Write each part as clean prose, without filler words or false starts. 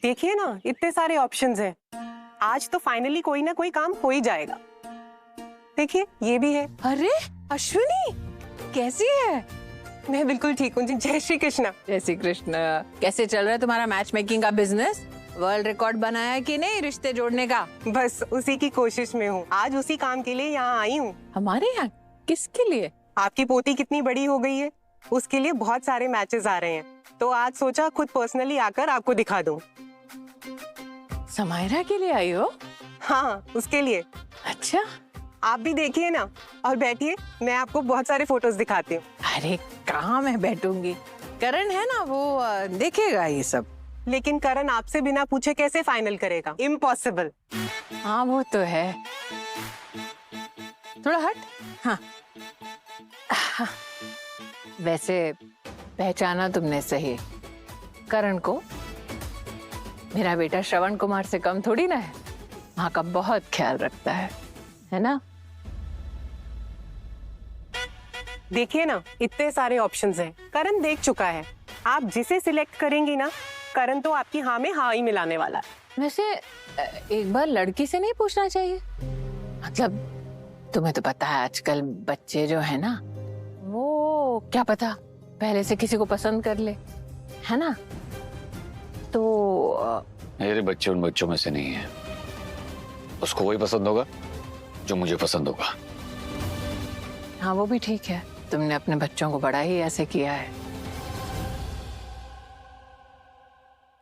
देखिए ना, इतने सारे ऑप्शंस हैं। आज तो फाइनली कोई ना कोई काम हो ही जाएगा। देखिए ये भी है। अरे अश्विनी, कैसी है? मैं बिल्कुल ठीक हूँ जी। जय श्री कृष्णा। जय श्री कृष्ण। कैसे चल रहा है तुम्हारा मैच मेकिंग का बिजनेस? वर्ल्ड रिकॉर्ड बनाया है कि नहीं रिश्ते जोड़ने का? बस उसी की कोशिश में हूँ। आज उसी काम के लिए यहाँ आई हूँ। हमारे यहाँ? किसके लिए? आपकी पोती कितनी बड़ी हो गई है, उसके लिए बहुत सारे मैचेस आ रहे हैं, तो आज सोचा खुद पर्सनली आकर आपको दिखा दूं। समायरा के लिए आई हो? हाँ, उसके लिए। अच्छा, आप भी देखिए ना और बैठिए, मैं आपको बहुत सारे फोटोज दिखाती हूँ। अरे कहाँ मैं बैठूंगी, करण है ना, वो देखेगा ये सब। लेकिन करण आपसे बिना पूछे कैसे फाइनल करेगा? इम्पॉसिबल। हाँ वो तो है। थोड़ा हट। हाँ, वैसे पहचाना तुमने सही। करण को मेरा बेटा श्रवण कुमार से कम थोड़ी ना है। माँ का बहुत ख्याल रखता है ना? देखिए ना, इतने सारे ऑप्शंस हैं। करण देख चुका है। आप जिसे सिलेक्ट करेंगी ना, करण तो आपकी हाँ में हाँ ही मिलाने वाला है। वैसे एक बार लड़की से नहीं पूछना चाहिए? मतलब तुम्हें तो पता है आजकल बच्चे जो है ना, वो क्या पता पहले से किसी को पसंद कर ले, है ना? तो मेरे बच्चे उन बच्चों में से नहीं है। उसको वही पसंद होगा जो मुझे पसंद होगा। हाँ वो भी ठीक है, तुमने अपने बच्चों को बड़ा ही ऐसे किया है।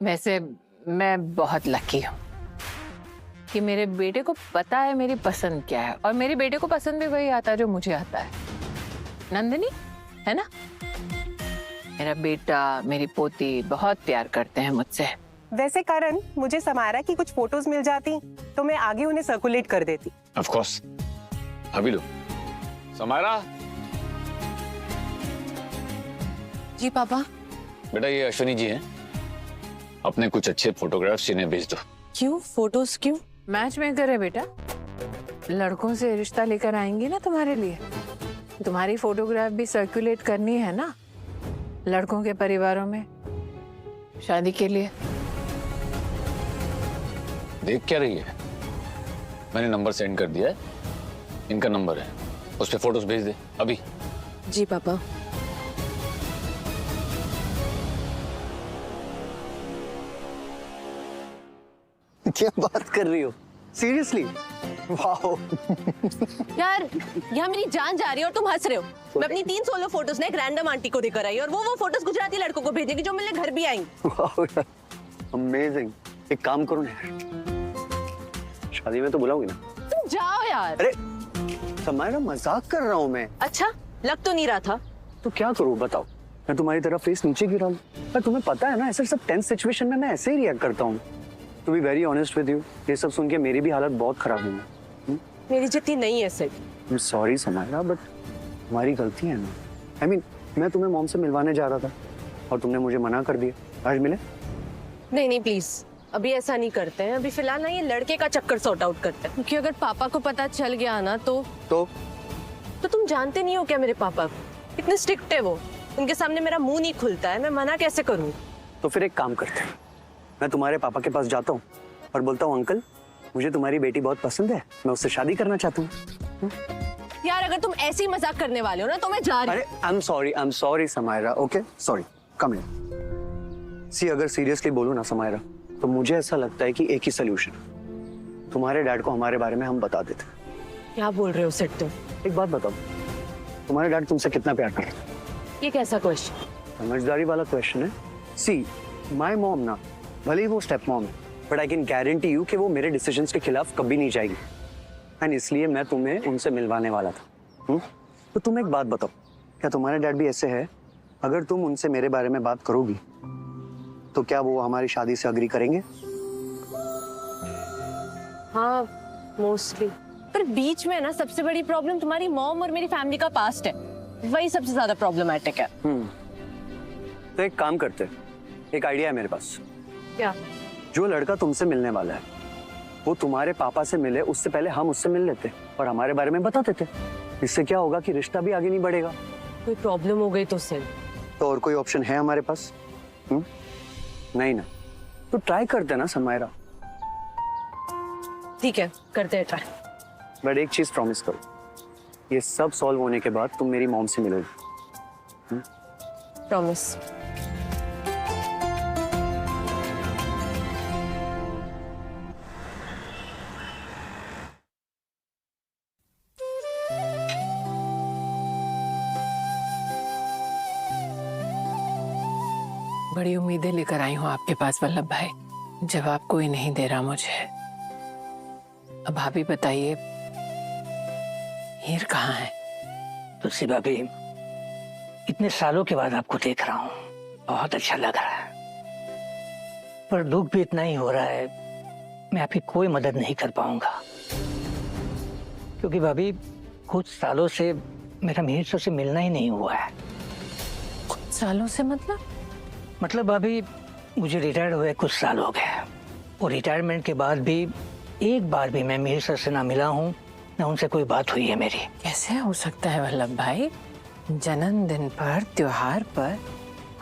वैसे मैं बहुत लकी हूँ कि मेरे बेटे को पता है मेरी पसंद क्या है, और मेरे बेटे को पसंद भी वही आता है जो मुझे आता है। नंदिनी है ना, मेरा बेटा मेरी पोती बहुत प्यार करते हैं मुझसे। वैसे करण, मुझे समायरा की कुछ फोटोज मिल जाती तो मैं आगे उन्हें सर्कुलेट कर देती। ऑफ कोर्स, अभी लो। समायरा। जी पापा। बेटा ये अश्विनी जी हैं, अपने कुछ अच्छे फोटोग्राफ्स इन्हें भेज दो। क्यों? फोटोज क्यों? मैच मेकर है बेटा, लड़कों से रिश्ता लेकर आएंगे ना तुम्हारे लिए। तुम्हारी फोटोग्राफ भी सर्कुलेट करनी है ना लड़कों के परिवारों में शादी के लिए। देख क्या रही है? मैंने नंबर सेंड कर दिया है, इनका नंबर है, उस पे फोटोज भेज दे अभी। जी पापा। क्या बात कर रही हो? सीरियसली? वाओ। यार यहाँ मेरी जान जा रही है और तुम हंस रहे हो। मैं अपनी 3 सोलो फोटोज ना एक रैंडम आंटी को देकर आई और वो फोटोज गुजराती लड़कों को भेजेगी जो मिलने घर भी आएंगी। वाओ यार, अमेजिंग। एक काम करो ना, शादी में तो बुलाऊंगी ना। तुम जाओ यार। अरे समायरा, मजाक कर रहा हूँ मैं। अच्छा, लग तो नहीं रहा था। तो क्या करूँ बताओ? मैं तुम्हारी तरफ फेस नीचे गिरा हूँ, पर तुम्हें पता है ना ऐसे सब टेंस सिचुएशन में मैं ऐसे ही रिएक्ट करता हूँ। To be very honest with you, ये सब सुन के मेरी भी हालत बहुत खराब हुई है। मेरी जितनी नहीं है सिर्फ। सॉरी समायरा, बट हमारी गलती है ना। I mean, मैं तुम्हें मॉम से मिलवाने जा रहा था और तुमने मुझे मना कर दिया। आज मिले? नहीं नहीं प्लीज, अभी ऐसा नहीं करते हैं। अभी फिलहाल ना ये लड़के का चक्कर सॉर्ट आउट करते हैं, क्योंकि अगर पापा को पता चल गया ना तो तुम जानते नहीं हो क्या मेरे पापा कितने स्ट्रिक्ट है वो। उनके सामने मेरा मुंह नहीं खुलता है, मैं मना कैसे करूँ? तो फिर एक काम करते हैं, मैं तुम्हारे पापा के पास जाता हूँ और बोलता हूँ अंकल, मुझे तुम्हारी बेटी बहुत पसंद है, मैं उससे शादी करना चाहता हूँ। यार अगर तुम ऐसे ही मजाक करने वाले हो ना तो मैं जा रही हूँ। अरे I am sorry Samaira. Okay sorry, come here. See, अगर सीरियसली बोलूँ ना समायरा, तो मुझे ऐसा लगता है कि एक ही सोल्यूशन, तुम्हारे डैड को हमारे बारे में हम बता देते। क्या बोल रहे हो सेठ तुम? एक बात बताओ, तुम्हारे डैड तुमसे कितना प्यार करते हैं? ये कैसा क्वेश्चन? समझदारी वाला क्वेश्चन है। सी, माई मॉम ना, भले ही वो स्टेप मॉम है, but I can guarantee you कि वो मेरे डिसीजंस के खिलाफ कभी नहीं जाएगी। एंड इसलिए मैं तुम्हें उनसे मिलवाने वाला था। तो तुम एक बात बताओ, क्या तुम्हारे डैड भी ऐसे है? अगर तुम उनसे मेरे बारे में बात करोगी तो क्या वो हमारी शादी से अग्री करेंगे? हाँ मोस्टली, पर बीच में ना सबसे बड़ी प्रॉब्लम तुम्हारी मॉम और मेरी फैमिली का पास्ट है, वही सबसे ज्यादा प्रॉब्लमैटिक है। तो एक काम करते हैं, एक आइडिया है मेरे पास। क्या? जो लड़का तुमसे मिलने वाला है वो तुम्हारे पापा से मिले उससे पहले हम उससे मिल लेते और हमारे बारे में बता देते। इससे क्या होगा कि रिश्ता भी आगे नहीं बढ़ेगा। कोई प्रॉब्लम हो गई तो सर? तो और कोई ऑप्शन है हमारे पास? नहीं ना? तो ट्राई करते ना समायरा। ठीक है, करते हैं ट्राई। बट एक चीज प्रॉमिस करो, ये सब सॉल्व होने के बाद तुम मेरी मॉम से मिलोगी। प्रॉमिस। बड़ी उम्मीदें लेकर आई हूँ आपके पास वल्लभ भाई, जवाब कोई नहीं दे रहा मुझे। अब आप ही बताइए, हीर कहाँ है? तुलसी भाभी, इतने सालों के बाद आपको देख रहा हूँ, बहुत अच्छा लग रहा है, पर दुख भी इतना ही हो रहा है, मैं आपकी कोई मदद नहीं कर पाऊंगा। क्योंकि भाभी, कुछ सालों से मेरा मिहिर सर से मिलना ही नहीं हुआ है। कुछ सालों से मतलब भाभी, मुझे रिटायर्ड हुए कुछ साल हो गए, और रिटायरमेंट के बाद भी एक बार भी मैं मिहिर सर से ना मिला हूँ, ना उनसे कोई बात हुई है मेरी। कैसे हो सकता है वल्लभ भाई? जन्मदिन पर, त्योहार पर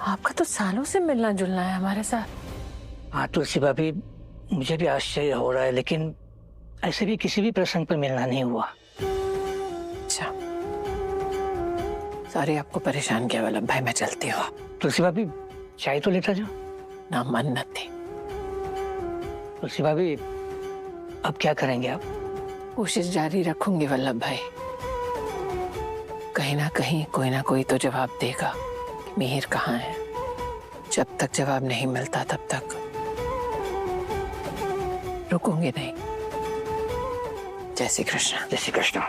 आपका तो सालों से मिलना जुलना है हमारे साथ। हाँ तुलसी भाभी, मुझे भी आश्चर्य हो रहा है, लेकिन ऐसे भी किसी भी प्रसंग पर मिलना नहीं हुआ। अच्छा, सॉरी आपको परेशान किया वल्लभ भाई, मैं चलती हूँ। तुलसी भाभी, चाय तो लेता जाओ ना, मन न थी। तुलसी भाभी, अब क्या करेंगे आप? कोशिश जारी रखूंगी वल्लभ भाई, कहीं ना कहीं कोई ना कोई तो जवाब देगा कि मिहिर कहाँ है। जब तक जवाब नहीं मिलता तब तक रुकूंगी नहीं। जय श्री कृष्ण। जय श्री कृष्ण।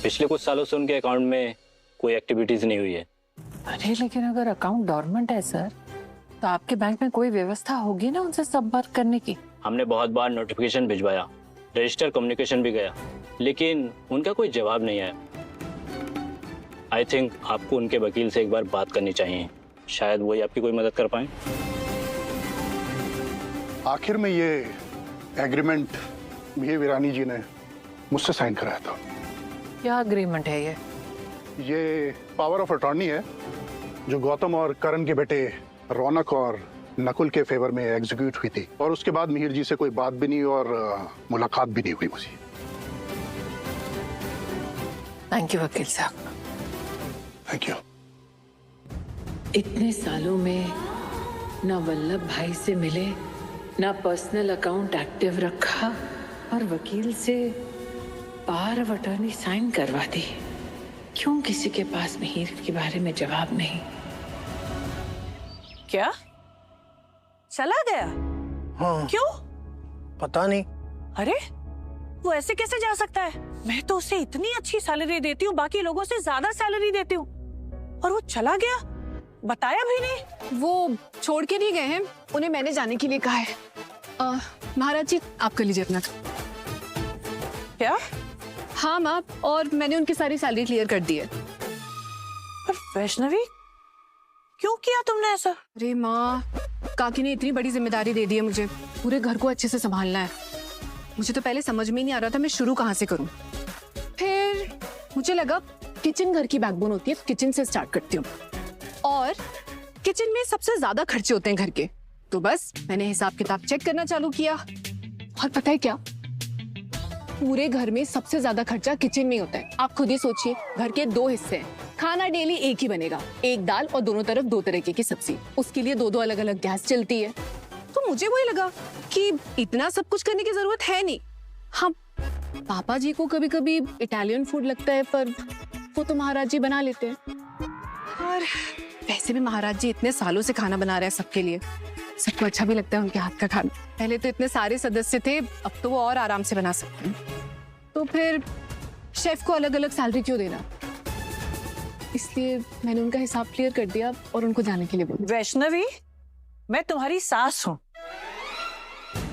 पिछले कुछ सालों से उनके अकाउंट में कोई एक्टिविटीज नहीं हुई है। अरे लेकिन अगर अकाउंट डॉर्मेंट है सर, तो आपके बैंक में कोई व्यवस्था होगी ना उनसे संपर्क करने की? हमने बहुत बार नोटिफिकेशन भिजवाया, रजिस्टर कम्युनिकेशन भी गया, लेकिन उनका कोई जवाब नहीं आया। आई थिंक आपको उनके वकील से एक बार बात करनी चाहिए, शायद वही आपकी कोई मदद कर पाए। आखिर में ये एग्रीमेंट मिहिर ईरानी जी ने मुझसे साइन कराया था। क्या अग्रीमेंट है ये? ये पावर ऑफ अटॉर्नी है जो गौतम और करण के बेटे रौनक और नकुल के फेवर में एग्जीक्यूट हुई थी, और उसके बाद मिहिर जी से कोई बात भी नहीं और मुलाकात भी नहीं हुई मुझे। थैंक यू वकील साहब। Thank you. इतने सालों में ना वल्लभ भाई से मिले, ना पर्सनल अकाउंट एक्टिव रखा, और वकील से पावर ऑफ अटॉर्नी साइन करवा दी। क्यों किसी के पास मिहिर के बारे में जवाब नहीं? क्या चला गया? हाँ, क्यों? पता नहीं। अरे वो ऐसे कैसे जा सकता है? मैं तो उसे इतनी अच्छी सैलरी देती हूँ, बाकी लोगों से ज्यादा सैलरी देती हूँ, और वो चला गया, बताया भी नहीं। वो छोड़ के नहीं गए हैं, उन्हें मैंने जाने के लिए कहा है। महाराज जी, आप कर लीजिए अपना। क्या? हाँ माँ, और मैंने उनकी सारी सैलरी क्लियर कर दी है। पर वैष्णवी, क्यों किया तुमने ऐसा? अरे माँ, काकी ने इतनी बड़ी जिम्मेदारी दे दी है मुझे, पूरे घर को अच्छे से संभालना है। मुझे तो पहले समझ में ही नहीं आ रहा था मैं शुरू कहाँ से करूँ। फिर मुझे लगा किचन घर की बैकबोन होती है, किचन से स्टार्ट करती हूँ, और किचन में सबसे ज्यादा खर्चे होते हैं घर के। तो बस मैंने हिसाब किताब चेक करना चालू किया, और पता है क्या, पूरे घर में सबसे ज्यादा खर्चा किचन में होता है। आप खुद ही सोचिए, घर के 2 हिस्से हैं, खाना डेली एक ही बनेगा, एक दाल और दोनों तरफ 2 तरीके की सब्जी, उसके लिए 2 अलग अलग गैस चलती है। तो मुझे वही लगा कि इतना सब कुछ करने की जरूरत है नहीं। हाँ, पापा जी को कभी कभी इटालियन फूड लगता है, पर वो तो महाराज जी बना लेते हैं, और वैसे भी महाराज जी इतने सालों से खाना बना रहे हैं सबके लिए, सबको अच्छा भी लगता है उनके हाथ का खाना। पहले तो इतने सारे सदस्य थे, अब तो वो और आराम से बना सकते हैं। तो फिर शेफ को अलग अलग सैलरी क्यों देना? इसलिए मैंने उनका हिसाब क्लियर कर दिया और उनको जाने के लिए बोला। वैष्णवी, मैं तुम्हारी सास हूँ,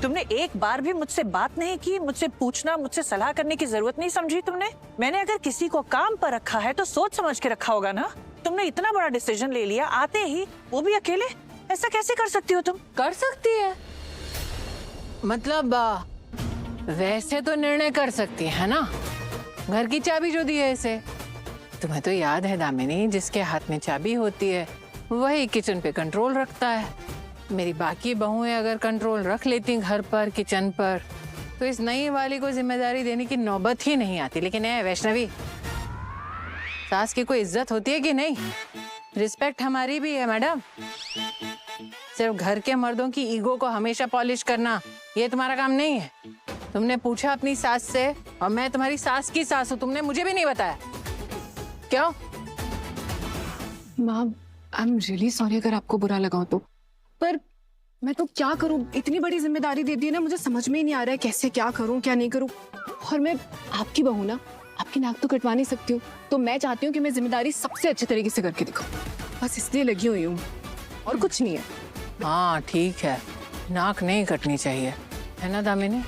तुमने एक बार भी मुझसे बात नहीं की, मुझसे पूछना, मुझसे सलाह करने की जरूरत नहीं समझी तुमने। मैंने अगर किसी को काम पर रखा है तो सोच समझ के रखा होगा ना। तुमने इतना बड़ा डिसीजन ले लिया आते ही, वो भी अकेले, ऐसा कैसे कर सकती हो तुम? कर सकती है, मतलब वैसे तो निर्णय कर सकती है ना, घर की चाबी जो दी है इसे, तुम्हें तो याद है दामिनी, जिसके हाथ में चाबी होती है वही किचन पे कंट्रोल रखता है। मेरी बाकी बहुएं अगर कंट्रोल रख लेती घर पर, किचन पर, तो इस नई वाली को जिम्मेदारी देने की नौबत ही नहीं आती। लेकिन वैष्णवी, सास की कोई इज्जत होती है कि नहीं? रिस्पेक्ट हमारी भी है मैडम। सिर्फ घर के मर्दों की ईगो को हमेशा पॉलिश करना ये तुम्हारा काम नहीं है। तुमने पूछा अपनी सास से, और मैं तुम्हारी सास की सास हूँ, तुमने मुझे भी नहीं बताया। क्यों? माँ, आई एम रियली सॉरी अगर आपको बुरा लगा तो, पर मैं तो क्या करूँ, इतनी बड़ी जिम्मेदारी दे दी है ना, मुझे समझ में ही नहीं आ रहा है कैसे क्या करूँ क्या नहीं करूँ। और मैं आपकी बहू ना, आपकी नाक तो कटवा नहीं सकती हूँ, तो मैं चाहती हूँ कि मैं जिम्मेदारी सबसे अच्छे तरीके से करके दिखाऊँ, बस इसलिए लगी हुई हूँ और कुछ नहीं है। हाँ ठीक है, नाक नहीं कटनी चाहिए, है ना दामिनी?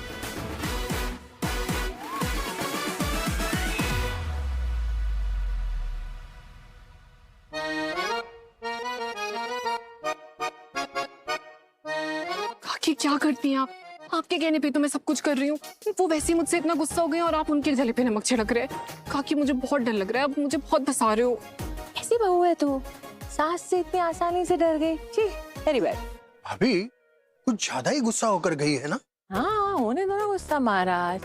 काकी क्या करती हैं आप? आपके कहने पे तो मैं सब कुछ कर रही हूँ। वो वैसे ही मुझसे इतना गुस्सा हो गए और आप उनके गले पे नमक छिड़क रहे हैं। काकी मुझे बहुत डर लग रहा है, आप मुझे बहुत फंसा रहे हो। ऐसी बहू है तू, सास से इतनी आसानी से डर गई? जी वेरी बैड। भाभी कुछ ज्यादा ही गुस्सा होकर गई है ना? हाँ होने दो ना गुस्सा महाराज,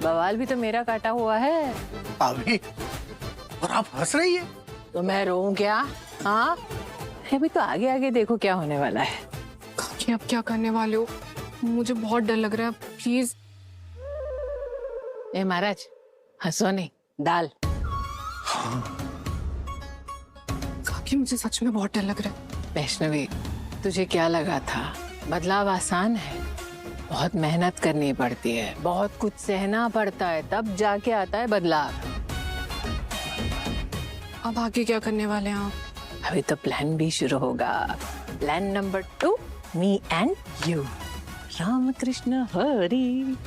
बवाल भी तो मेरा काटा हुआ है। भाभी, और आप हंस रही है? तो मैं रोऊं क्या? हाँ अभी तो आगे आगे देखो क्या होने वाला है। काकी आप क्या करने वाले हो? मुझे बहुत डर लग रहा है, प्लीज। ए महाराज हंसो नहीं, दाल। काकी मुझे सच में बहुत डर लग रहा है। वैष्णवी, तुझे क्या लगा था बदलाव आसान है? बहुत मेहनत करनी पड़ती है, बहुत कुछ सहना पड़ता है, तब जाके आता है बदलाव। अब आगे क्या करने वाले हैं आप? अभी तो प्लान बी शुरू होगा। Plan number 2, me and you. Ram Krishna Hari.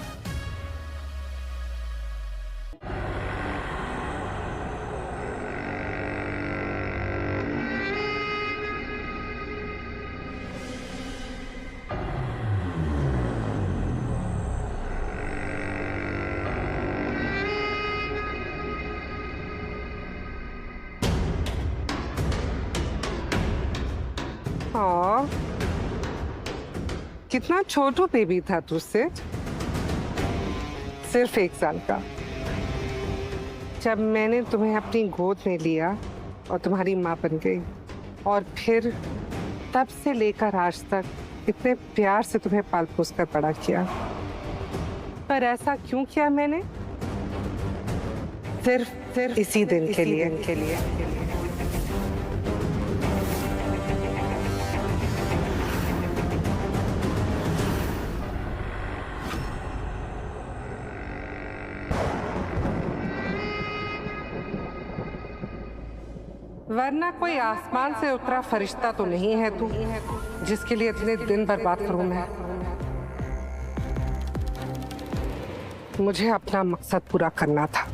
हाँ, कितना छोटू बेबी था तुझसे, सिर्फ 1 साल का। जब मैंने तुम्हें अपनी गोद में लिया और तुम्हारी माँ बन गई, और फिर तब से लेकर आज तक इतने प्यार से तुम्हें पाल पोस कर बड़ा किया। पर ऐसा क्यों किया मैंने? सिर्फ इसी दिन के लिए। वरना कोई आसमान से उतरा फरिश्ता तो नहीं है तू, जिसके लिए इतने दिन बर्बाद करूं मैं। मुझे अपना मकसद पूरा करना था,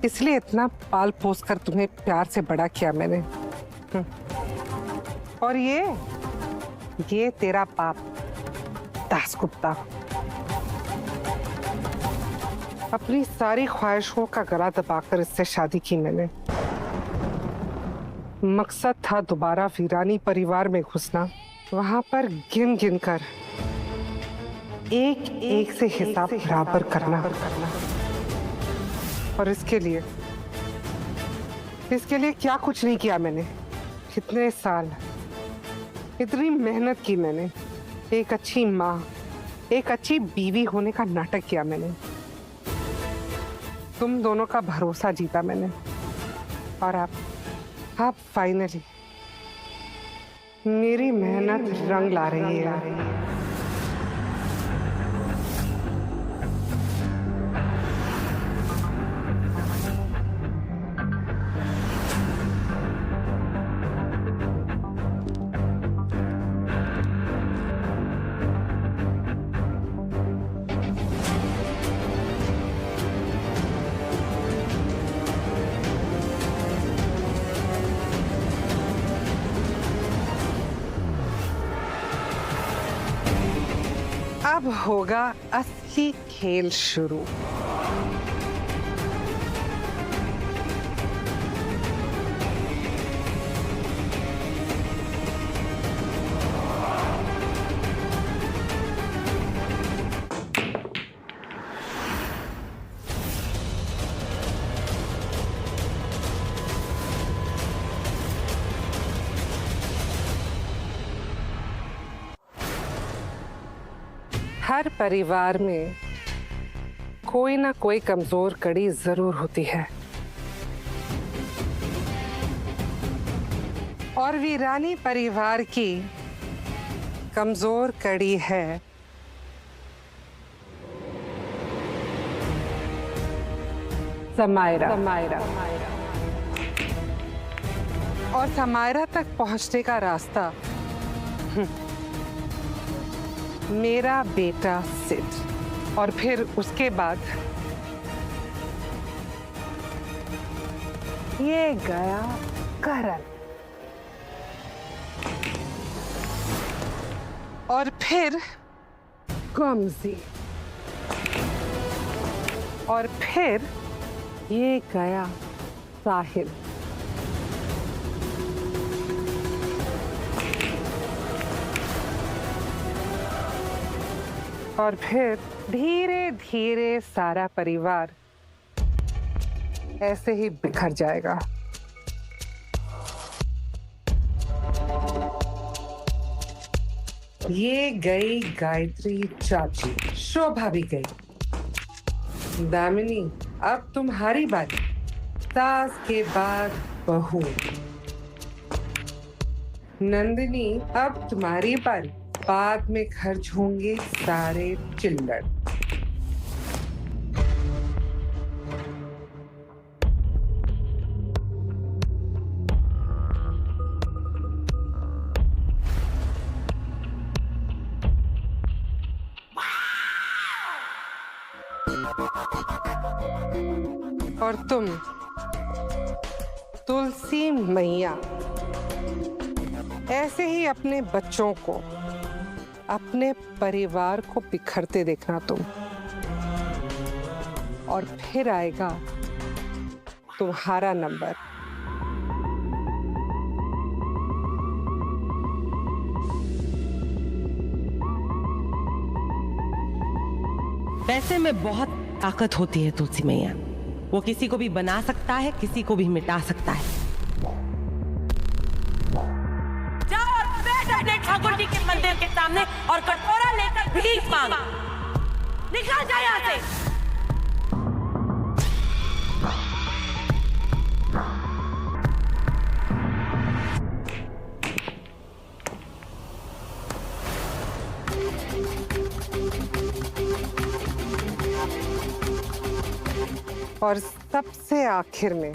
इसलिए इतना पाल पोस कर तुम्हें प्यार से बड़ा किया मैंने। और ये तेरा बाप दासगुप्ता अपनी सारी ख्वाहिशों का गला दबाकर इससे शादी की मैंने। मकसद था दोबारा वीरानी परिवार में घुसना, वहां पर गिन गिन कर एक से हिसाब बराबर करना। और इसके लिए क्या कुछ नहीं किया मैंने। कितने साल इतनी मेहनत की मैंने, एक अच्छी माँ, एक अच्छी बीवी होने का नाटक किया मैंने। तुम दोनों का भरोसा जीता मैंने, और आप फाइनली मेरी मेहनत रंग ला रही है। अब होगा असली खेल शुरू। हर परिवार में कोई ना कोई कमजोर कड़ी जरूर होती है और वीरानी परिवार की कमजोर कड़ी है समायरा। और समायरा तक पहुंचने का रास्ता मेरा बेटा सिड और फिर उसके बाद ये गया करण और फिर कमजी और फिर ये गया साहिल। और फिर धीरे धीरे सारा परिवार ऐसे ही बिखर जाएगा। ये गई गायत्री चाची, शोभा भी गई। दामिनी अब तुम्हारी बारी, सास के बाद बहू। नंदिनी अब तुम्हारी बारी, बाद में खर्च होंगे सारे चिल्लड़। और तुम तुलसी मैया ऐसे ही अपने बच्चों को, अपने परिवार को बिखरते देखना तुम, और फिर आएगा तुम्हारा नंबर। पैसे में बहुत ताकत होती है तुलसी मैया, वो किसी को भी बना सकता है, किसी को भी मिटा सकता है। जाओ और बैठ अपने ठाकुर जी के मंदिर के सामने और कटोरा लेकर भीख मांग। निकल जाए यहाँ से। और सबसे आखिर में